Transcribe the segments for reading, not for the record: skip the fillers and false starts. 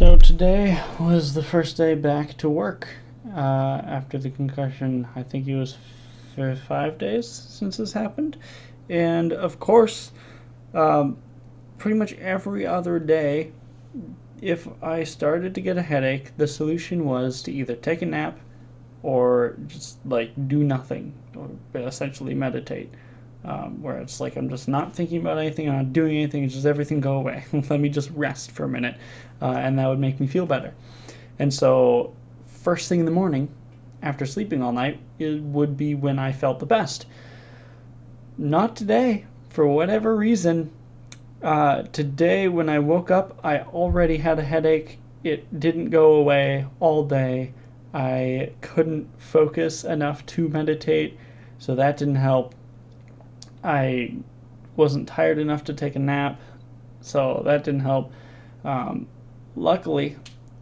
So today was the first day back to work after the concussion. I think it was 5 days since this happened. And of course, um, pretty much every other day, if I started to get a headache, the solution was to either take a nap or just like do nothing or essentially meditate. Where it's like I'm just not thinking about anything, I'm not doing anything, it's just everything go away. Let me just rest for a minute, and that would make me feel better. And so, first thing in the morning, after sleeping all night, it would be when I felt the best. Not today, for whatever reason. Today, when I woke up, I already had a headache. It didn't go away all day. I couldn't focus enough to meditate, so that didn't help. I wasn't tired enough to take a nap, so that didn't help. Luckily,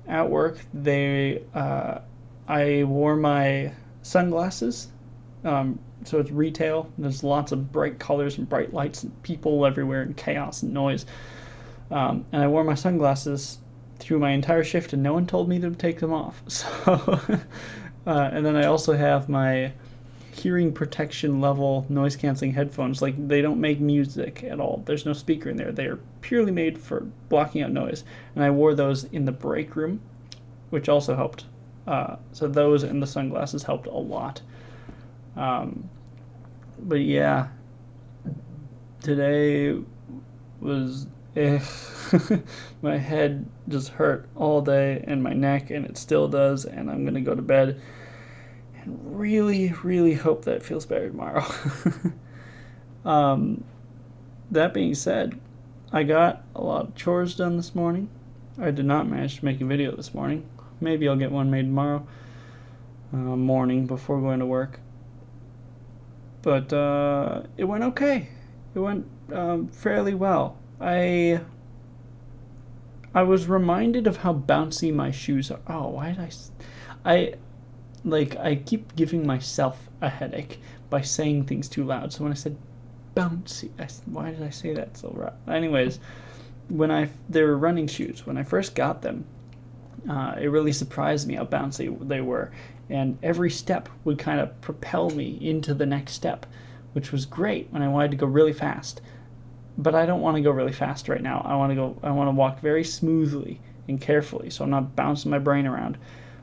at work, I wore my sunglasses. So it's retail. There's lots of bright colors and bright lights and people everywhere and chaos and noise. And I wore my sunglasses through my entire shift, and no one told me to take them off. So, and then I also have my hearing protection level noise canceling headphones. Like, they don't make music at all. There's no speaker in there. They are purely made for blocking out noise. And I wore those in the break room, which also helped. So those and the sunglasses helped a lot. But yeah, today was my head just hurt all day and my neck, and it still does, and I'm gonna go to bed and really, really hope that it feels better tomorrow. That being said, I got a lot of chores done this morning. I did not manage to make a video this morning. Maybe I'll get one made tomorrow morning before going to work. But it went okay. It went fairly well. I was reminded of how bouncy my shoes are. Oh, why did I keep giving myself a headache by saying things too loud. So when I said bouncy, why did I say that so loud? Anyways, they were running shoes. When I first got them, it really surprised me how bouncy they were. And every step would kind of propel me into the next step, which was great when I wanted to go really fast. But I don't want to go really fast right now. I want to walk very smoothly and carefully, so I'm not bouncing my brain around.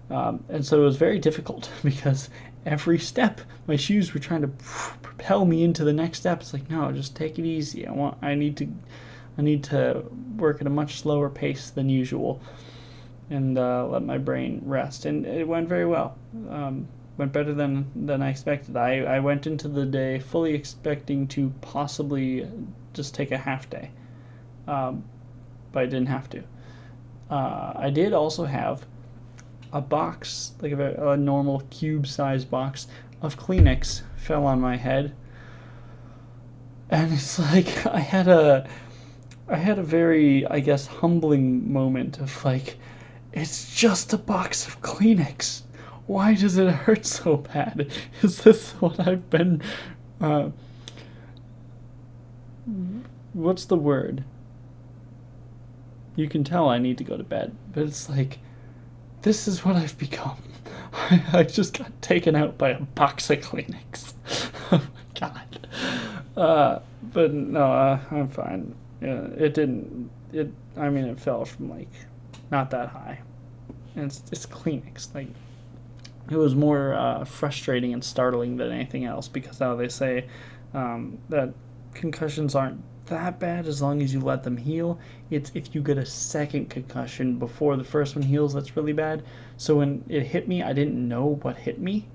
And so it was very difficult because every step, my shoes were trying to propel me into the next step. It's like, no, just take it easy. I need to work at a much slower pace than usual, and let my brain rest. And it went very well. Went better than I expected. I went into the day fully expecting to possibly just take a half day, but I didn't have to. I did also have a box, like a normal cube-sized box of Kleenex fell on my head, and it's like I had a very, I guess, humbling moment of like, it's just a box of Kleenex. Why does it hurt so bad? Is this what I've been, what's the word? You can tell I need to go to bed, but it's like, this is what I've become. I just got taken out by a box of Kleenex. Oh my god. But no, I'm fine. Yeah, it fell from like not that high. And it's Kleenex. Like, it was more frustrating and startling than anything else, because how they say that concussions aren't that bad as long as you let them heal. It's if you get a second concussion before the first one heals that's really bad. So when it hit me, I didn't know what hit me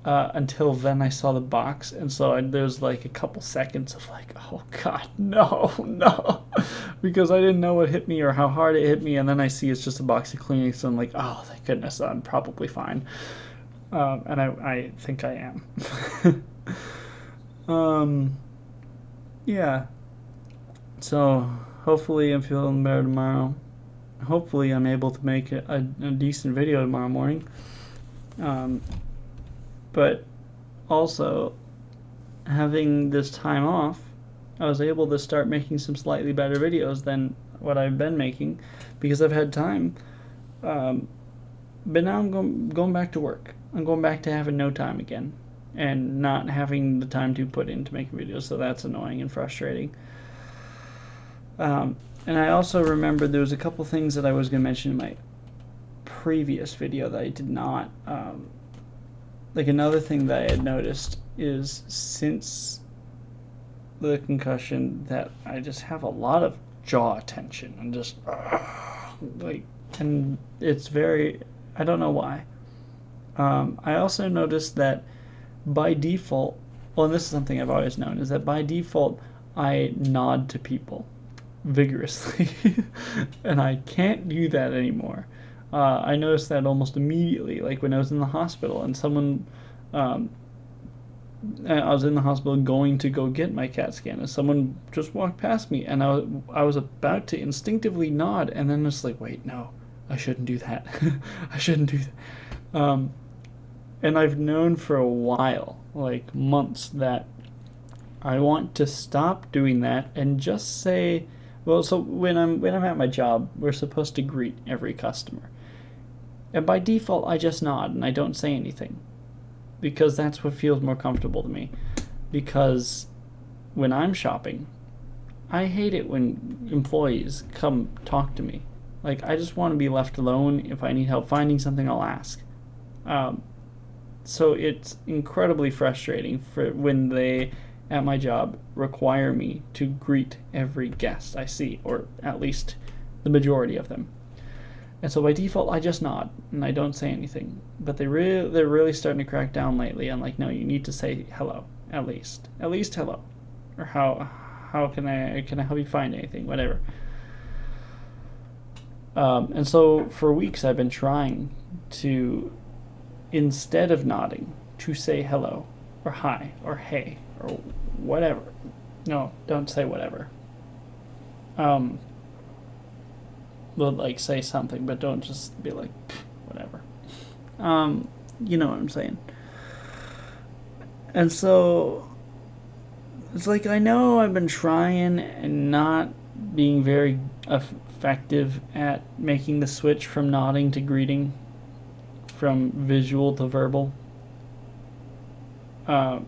until then I saw the box, and so there's like a couple seconds of like, oh god, no, because I didn't know what hit me or how hard it hit me, and then I see it's just a box of Kleenex, so I'm like, oh thank goodness, I'm probably fine. And I think I am. Yeah. So hopefully I'm feeling better tomorrow. Hopefully I'm able to make a decent video tomorrow morning. But also, having this time off, I was able to start making some slightly better videos than what I've been making, because I've had time. But now I'm going back to work. I'm going back to having no time again, and not having the time to put into making videos. So that's annoying and frustrating. And I also remember there was a couple things that I was going to mention in my previous video that I did not. Like another thing that I had noticed is since the concussion that I just have a lot of jaw tension and just like, and it's very, I don't know why. I also noticed that by default, well, and this is something I've always known, is that by default I nod to people vigorously and I can't do that anymore. I noticed that almost immediately, like when I was in the hospital and someone, I was in the hospital going to go get my CAT scan, and someone just walked past me, and I was about to instinctively nod, and then it's like, wait, no, I shouldn't do that. I shouldn't do that. And I've known for a while, like months, that I want to stop doing that and just say, well, so when I'm at my job, we're supposed to greet every customer. And by default, I just nod and I don't say anything, because that's what feels more comfortable to me. Because when I'm shopping, I hate it when employees come talk to me. Like, I just want to be left alone. If I need help finding something, I'll ask. So it's incredibly frustrating for when they, at my job, require me to greet every guest I see, or at least the majority of them. And so by default, I just nod and I don't say anything. But they're really starting to crack down lately. I'm like, no, you need to say hello, at least hello, or how can I help you find anything, whatever. And so for weeks, I've been trying to, instead of nodding, to say hello or hi or hey or whatever. No, don't say whatever. Well, like, say something, but don't just be like, whatever. You know what I'm saying. And so it's like, I know I've been trying and not being very effective at making the switch from nodding to greeting, from visual to verbal. But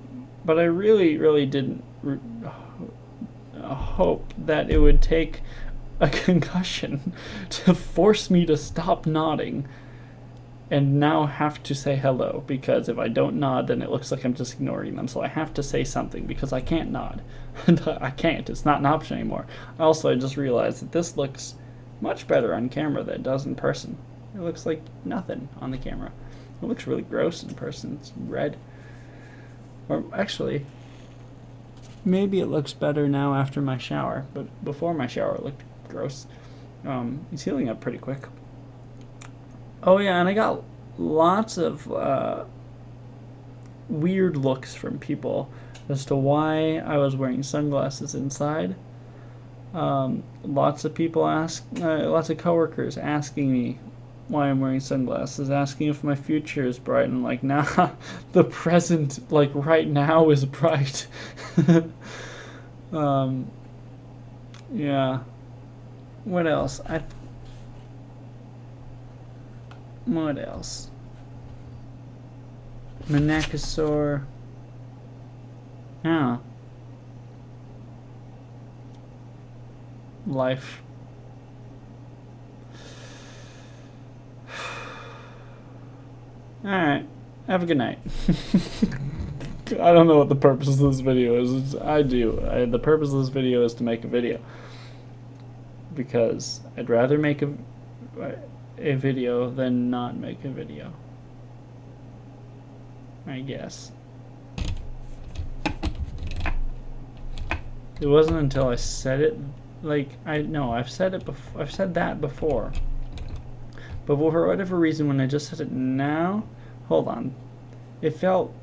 I really didn't hope that it would take a concussion to force me to stop nodding and now have to say hello, because if I don't nod, then it looks like I'm just ignoring them. So I have to say something because I can't nod. I can't. It's not an option anymore. Also, I just realized that this looks much better on camera than it does in person. It looks like nothing on the camera. It looks really gross in person. It's red. Or actually, maybe it looks better now after my shower, but before my shower it looked gross. He's healing up pretty quick. Oh yeah, and I got lots of weird looks from people as to why I was wearing sunglasses inside. Lots of people lots of coworkers asking me why I'm wearing sunglasses, asking if my future is bright, and I'm like, nah, the present, like right now, is bright. Yeah. What else? What else? My neck is sore. Yeah. Life. Alright. Have a good night. I don't know what the purpose of this video is. I do. The purpose of this video is to make a video. Because I'd rather make a video than not make a video, I guess. It wasn't until I said it, like, I've said it before. I've said that before. But for whatever reason, when I just said it now, hold on, it felt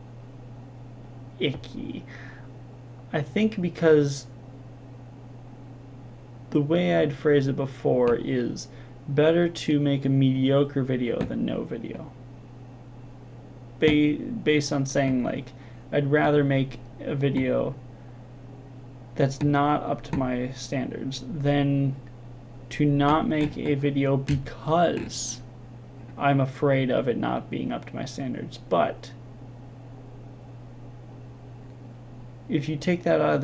icky. I think because the way I'd phrase it before is better to make a mediocre video than no video. Based on saying, like, I'd rather make a video that's not up to my standards than to not make a video because I'm afraid of it not being up to my standards. But if you take that out of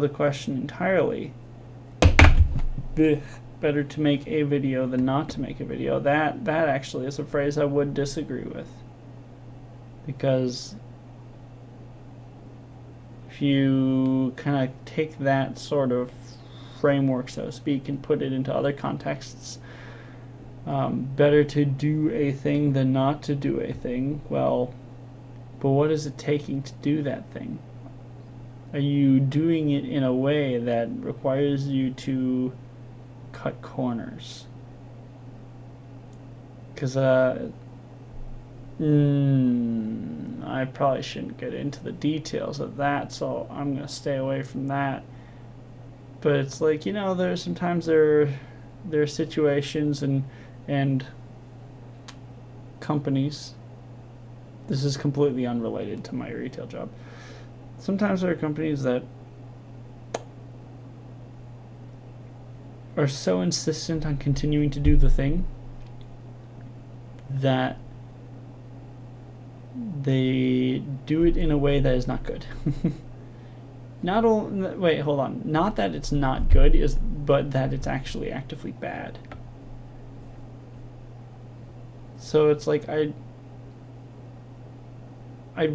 the question entirely, better to make a video than not to make a video. That actually is a phrase I would disagree with, because if you kind of take that sort of framework, so to speak, and put it into other contexts, better to do a thing than not to do a thing. Well, but what is it taking to do that thing? Are you doing it in a way that requires you to cut corners? Because I probably shouldn't get into the details of that, so I'm going to stay away from that. But it's like, you know, there's sometimes there are situations and companies. This is completely unrelated to my retail job. Sometimes there are companies that are so insistent on continuing to do the thing that they do it in a way that is not good. Not that it's not good, but that it's actually actively bad. So it's like I'd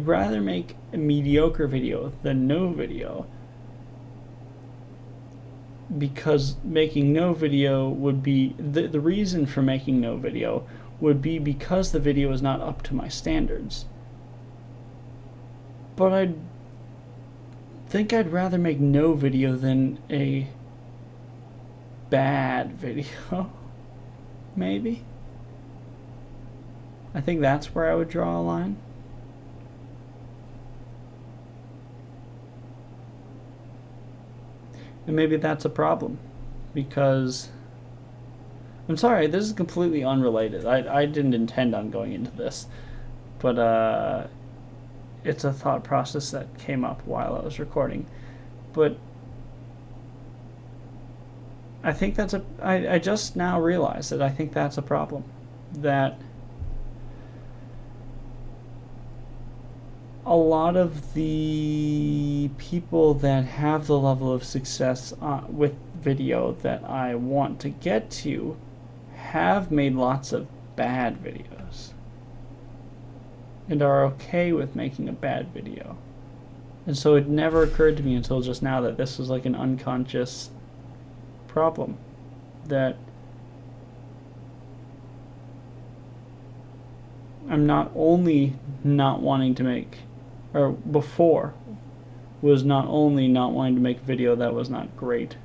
rather make a mediocre video than no video, because making no video would be the reason for making no video would be because the video is not up to my standards. But I think I'd rather make no video than a bad video. Maybe. I think that's where I would draw a line. And maybe that's a problem, because I'm sorry, this is completely unrelated. I didn't intend on going into this, but it's a thought process that came up while I was recording. But I think that's I just now realized that I think that's a problem. That a lot of the people that have the level of success with video that I want to get to have made lots of bad videos and are okay with making a bad video. And so it never occurred to me until just now that this was like an unconscious problem, that I'm not only not wanting to make, or before was not only not wanting to make a video that was not great,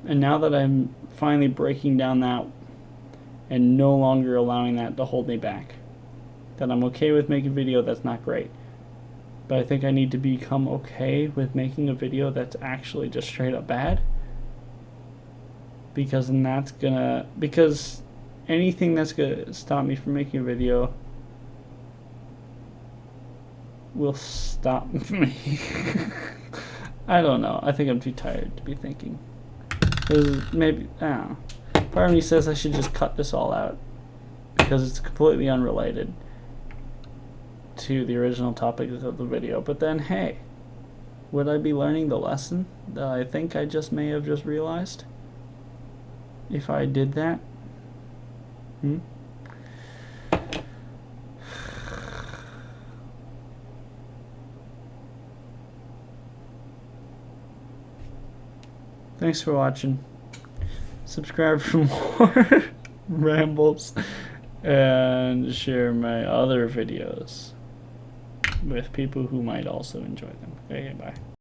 and now that I'm finally breaking down that and no longer allowing that to hold me back, that I'm okay with making a video that's not great, but I think I need to become okay with making a video that's actually just straight up bad, because then that's gonna, because anything that's gonna stop me from making a video will stop me. I don't know. I think I'm too tired to be thinking. Maybe, I don't know. Part of me says I should just cut this all out because it's completely unrelated to the original topic of the video. But then, hey, would I be learning the lesson that I think I just may have just realized if I did that? Thanks for watching. Subscribe for more rambles and share my other videos with people who might also enjoy them. Okay, bye.